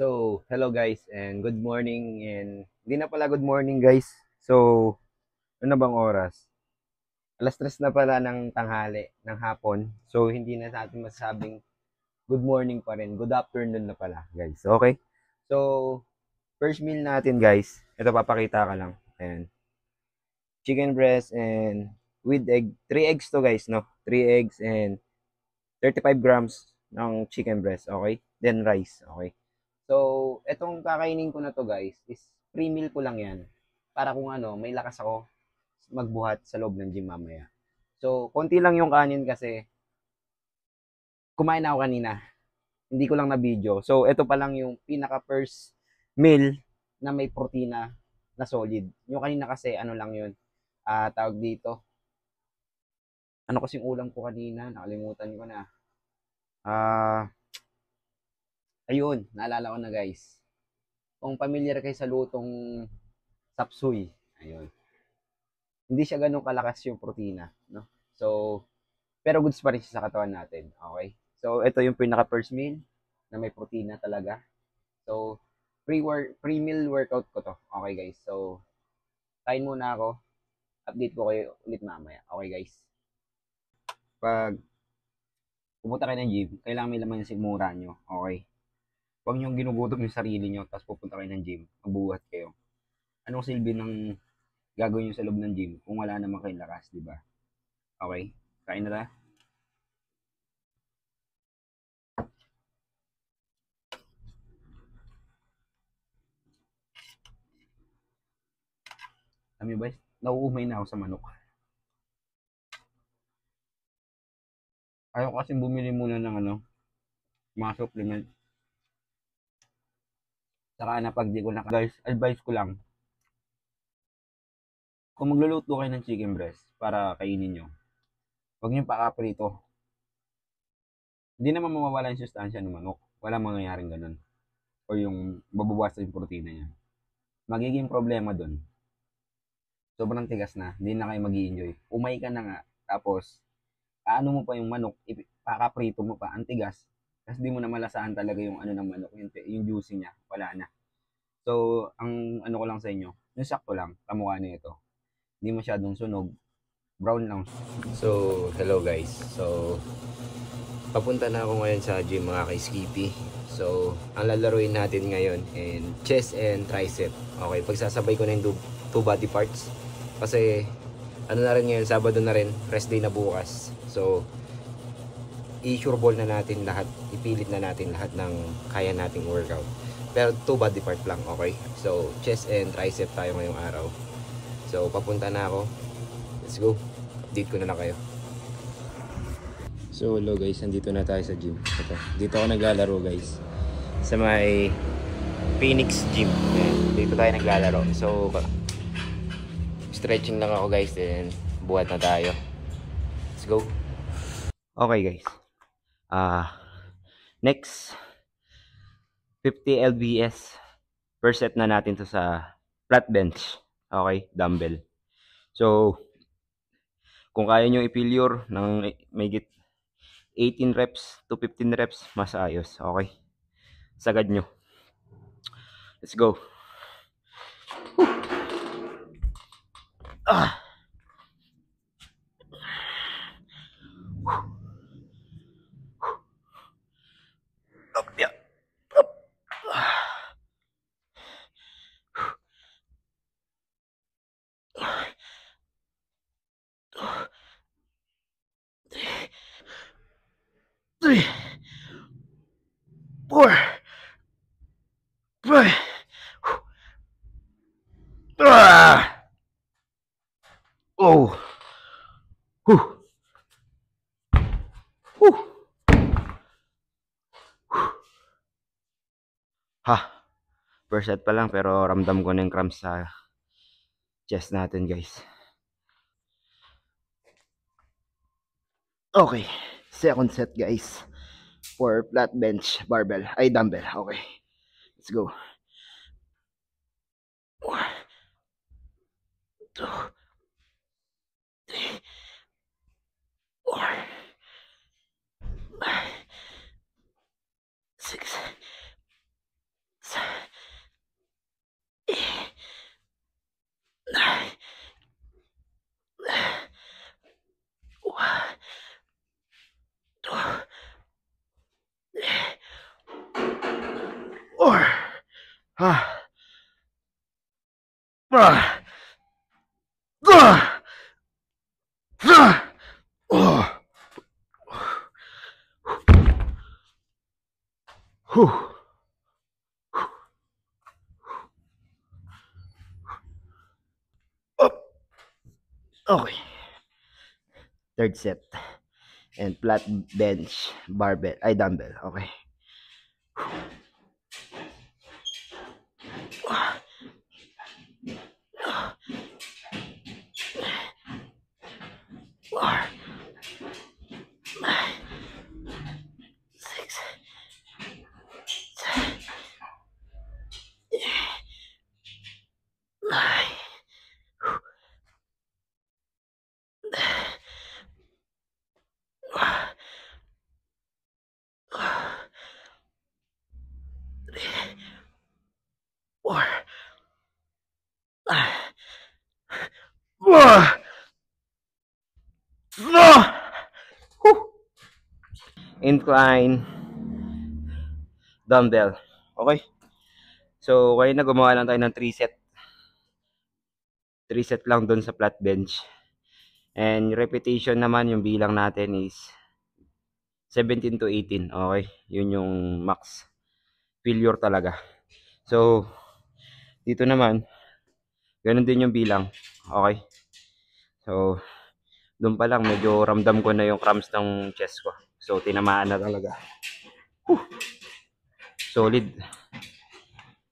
Hello guys and good morning and hindi na pala good morning guys. Ano na bang oras? Alas 3 na pala ng tanghali, ng hapon. Hindi na natin masabing good morning pa rin. Good afternoon na pala guys. Okay? So, first meal natin guys. Ito papakita ka lang. Ayan. Chicken breast and with egg. 3 eggs to guys, no? 3 eggs and 35 grams ng chicken breast. Okay? Then rice. Okay? So, etong kakainin ko na to guys is pre-meal ko lang yan. Para kung ano, may lakas ako magbuhat sa loob ng gym mamaya. So, konti lang yung kanin kasi kumain ako kanina. Hindi ko lang na video. So, ito pa lang yung pinaka first meal na may protina na solid. Yung kanina kasi ano lang yun. Tawag dito. Ano kasi yung ulam ko kanina? Nakalimutan ko na. Ah, ayun, naalala ko na guys. Kung familiar kayo sa lutong sapsuy, ayun. Hindi siya ganun kalakas yung protina, no? So, pero goods pa rin siya sa katawan natin, okay? So, ito yung pinaka first meal na may protina talaga. So, pre-meal workout ko to. Okay, guys. So, kain muna ako. Update ko kayo ulit mamaya. Okay, guys. Pag pumunta kayo ng gym, kailangan may laman yung sigmura nyo. Okay? Huwag nyo ginugutom yung sarili nyo, tapos pupunta kayo ng gym, magbuhat kayo. Anong silbi ng gagawin nyo sa loob ng gym kung wala naman kayong lakas, di ba? Okay? Kain na ta? Alam nyo ba, nauumay na ako sa manok. Ayaw kasi bumili muna ng mga supplement. Saka na pag di ko na, guys, advice ko lang, kung magluluto kayo ng chicken breast para kainin nyo, huwag nyo pakaprito. Hindi naman mawawala yung sustansya ng manok. Walang mangyayaring ganun. O yung babawasan yung protina niya. Magiging problema dun, sobrang tigas na, hindi na kayo mag enjoy. Umay ka na nga, tapos, ano mo pa yung manok, pakaprito mo pa, ang tigas. Kasi di mo na malasahan talaga yung ano ng manok, yung juicy niya, wala na. So, ang ano ko lang sa inyo, yung sakto lang, kamukha na ito. Hindi masyadong sunog, brown lang. So, hello guys. So, papunta na ako ngayon sa gym mga kay-Skippy. So, ang lalaruin natin ngayon and chest and tricep. Okay, pagsasabay ko na yung two body parts. Kasi, ano na rin ngayon, Sabado na rin, rest day na bukas. So, i-sure ball na natin lahat, ipilit na natin lahat ng kaya nating workout. Pero two body part lang, okay? So, chest and tricep tayo ngayong araw. So, papunta na ako. Let's go. Update ko na lang kayo. So, hello guys. Nandito na tayo sa gym. Ito. Dito ako naglalaro guys. Sa may Phoenix Gym. Ayan. Dito tayo naglalaro. So, stretching lang ako guys. And buhat na tayo. Let's go. Okay guys. Next 50 lbs per set na natin to sa flat bench. Okay, dumbbell. So, kung kaya nyo i-failure ng may 18 reps to 15 reps, mas ayos. Okay, sagad nyo. Let's go. Ah. Up, yeah. Up. Three, four, five. Ah. Oh. Whew. Whew. Ha. First set pa lang pero ramdam ko na yung cramps sa chest natin guys. Okay. Second set guys. For flat bench barbell. Ay dumbbell. Okay. Let's go. 1, 2, 3, 4, 5, 6, Ah. Ah. Ah. Ah. Oh. Whew. Up. Okay. Third set. And flat bench barbell. Ay, dumbbell. Okay. Four. 6. 7. 9. Four. Incline dumbbell. Okay. So, kaya na gumawa lang tayo ng 3 set. 3 set lang doon sa flat bench. And repetition naman yung bilang natin is 17 to 18. Okay. Yun yung max failure talaga. So, dito naman, ganun din yung bilang. Okay. So, doon pa lang medyo ramdam ko na yung cramps ng chest ko. So, tinamaan na talaga. Whew. Solid.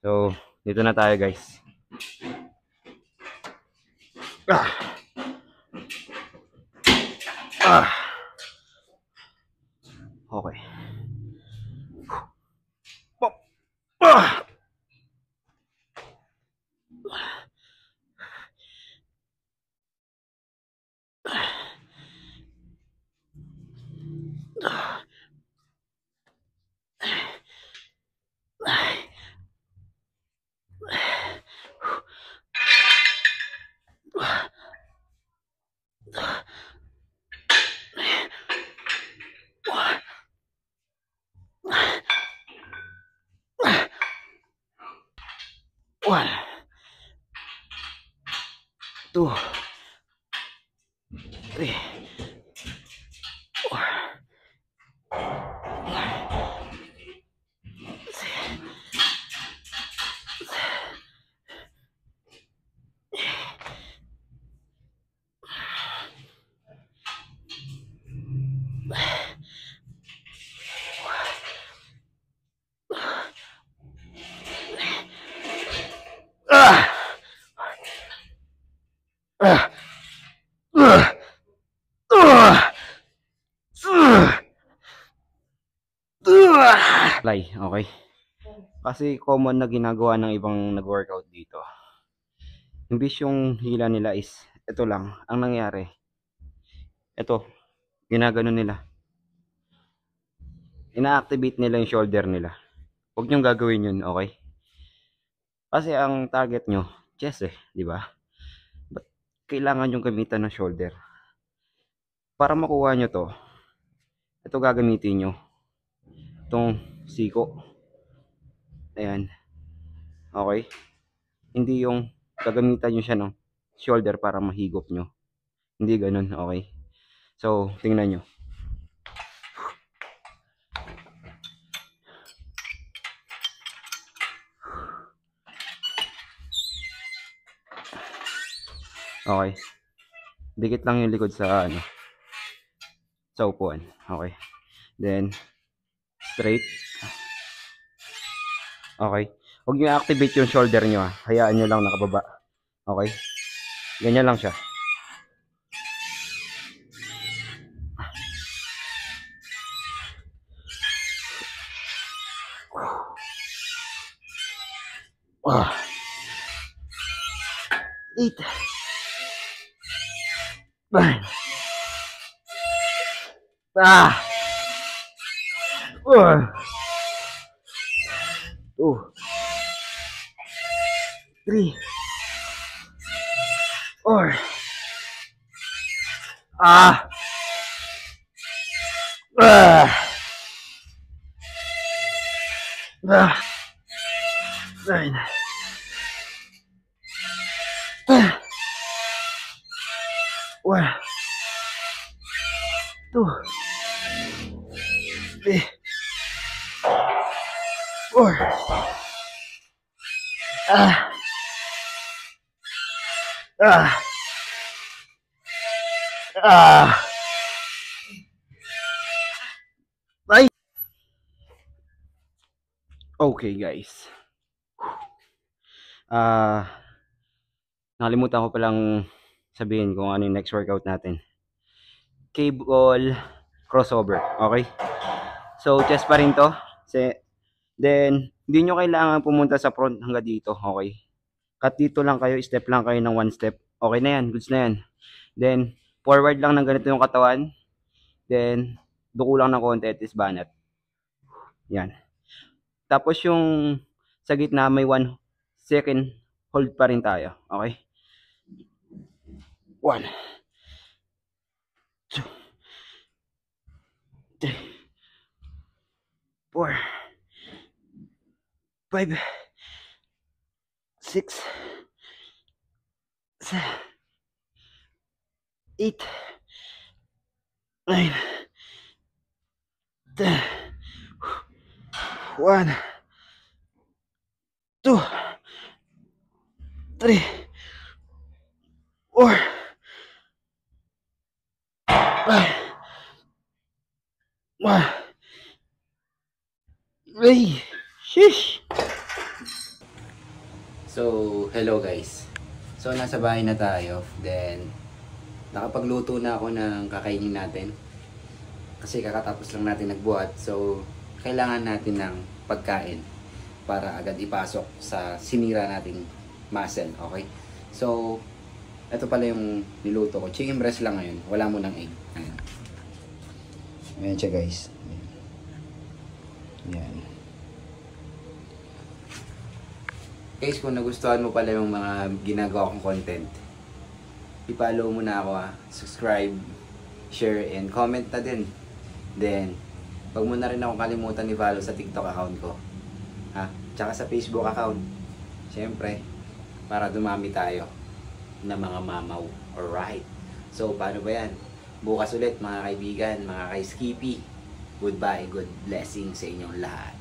So, dito na tayo guys. Ah. Ah. Okay. Pop. Ah. One, two, three, four, 'Fly, okay. Kasi common na ginagawa ng ibang nag-workout dito. Imbis yung hila nila is ito lang ang nangyari. Ito, ginagano nila. Ina-activate nila yung shoulder nila. Huwag niyong gagawin yun, okay? Kasi ang target nyo, chest di ba? But kailangan yung gamitan ng shoulder. Para makuha nyo to, ito gagamitin nyo. Itong siko. Ayan. Okay? Hindi yung gagamitan nyo siya ng shoulder para mahigop nyo. Hindi ganun, okay? So, tingnan nyo. Okay. Dikit lang yung likod sa sa upuan. Okay. Then straight. Okay. Huwag niyo activate yung shoulder niyo. Hayaan niyo lang nakababa. Okay? Ganyan lang siya. Ah. 8. 9. Ah. 2. 3. 4. Ah. Ah. Ah. 9. 1, 2, 3, 4. Ah. Ah. Ah. Ay. Okay, guys. Nakalimutan ko palang sabihin kung ano yung next workout natin. Cable crossover. Okay? So, chest pa rin to. Then, hindi nyo kailangan pumunta sa front hanggang dito. Okay? Cut dito lang kayo. Step lang kayo ng 1 step. Okay na yan. Goods na yan. Then, forward lang ng ganito yung katawan. Then, duko lang ng konti at is banat. Yan. Tapos yung sa gitna may 1 second hold pa rin tayo. Okay? 1, 2, 3, 4, 5, 6, 7, 8, 9, 10. 1, 2, 3, 4, 5, 1. Ay, sheesh. So, hello guys. So, nasa bahay na tayo. Then, nakapagluto na ako ng kakainin natin. Kasi kakatapos lang natin nagbuhat. So, kailangan natin ng pagkain para agad ipasok sa sinira nating muscle. Okay? So, ito pala yung niluto ko. Chicken breast lang ngayon. Wala mo ng egg. Ayan. Ayan siya guys. Ayan. Guys, kung nagustuhan mo pala yung mga ginagawa kong content, i-follow mo na ako subscribe, share, and comment na din. Then, wag mo na rin ako kalimutan i-follow sa TikTok account ko. Tsaka sa Facebook account. Siyempre, para dumami tayo na mga mamaw. Alright. So, paano ba yan? Bukas ulit mga kaibigan, mga kay-Skippy. Goodbye, good blessing sa inyong lahat.